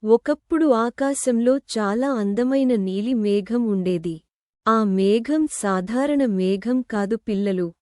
ఒకప్పుడు ఆకాశంలో చాలా అందమైన నీలి మేఘం ఉండేది. ఆ మేఘం సాధారణ మేఘం కాదు పిల్లలు.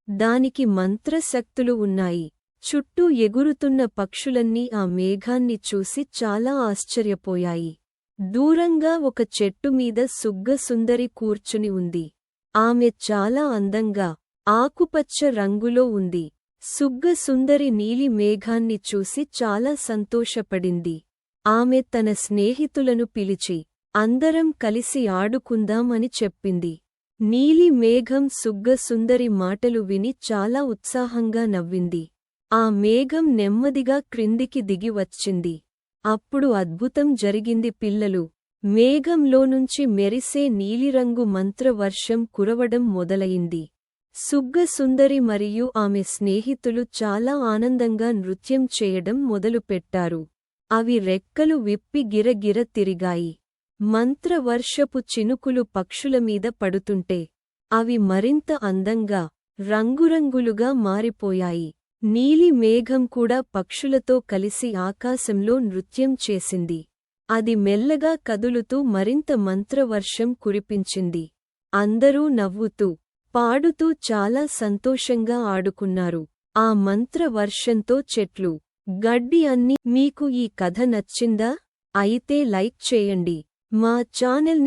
దానికి మంత్రశక్తులు ఉన్నాయి. చుట్టూ ఎగురుతున్న పక్షులన్నీ ఆ మేఘాన్ని చూసి చాలా ఆశ్చర్యపోయాయి. దూరంగా ఒక చెట్టుమీద సుగ్గసుందరి కూర్చుని ఉంది. ఆమె చాలా అందంగా, ఆకుపచ్చ రంగులో ఉంది. సుగ్గసుందరి నీలి మేఘాన్ని చూసి చాలా సంతోషపడింది. ఆమె తన స్నేహితులను పిలిచి, అందరం కలిసి ఆడుకుందాం అని చెప్పింది. నీలి మేఘం సుగ్గసుందరి మాటలు విని చాలా ఉత్సాహంగా నవ్వింది. ఆ మేఘం నెమ్మదిగా క్రిందికి దిగి వచ్చింది. అప్పుడు అద్భుతం జరిగింది పిల్లలు. మేఘంలోనుంచి మెరిసే నీలిరంగు మంత్రవర్షం కురవడం మొదలయింది. సుగ్గసుందరి మరియు ఆమె స్నేహితులు చాలా ఆనందంగా నృత్యం చేయడం మొదలుపెట్టారు. అవి రెక్కలు విప్పి గిరగిర తిరిగాయి. మంత్రవర్షపు చినుకులు పక్షులమీద పడుతుంటే అవి మరింత అందంగా, రంగురంగులుగా మారిపోయాయి. నీలి మేఘం కూడా పక్షులతో కలిసి ఆకాశంలో నృత్యం చేసింది. అది మెల్లగా కదులుతూ మరింత మంత్రవర్షం కురిపించింది. అందరూ నవ్వుతూ, పాడుతూ చాలా సంతోషంగా ఆడుకున్నారు. ఆ మంత్రవర్షంతో చెట్లు, గడ్డి అన్నీ. మీకు ఈ కథ నచ్చిందా? అయితే లైక్ చేయండి. మా ఛానల్ని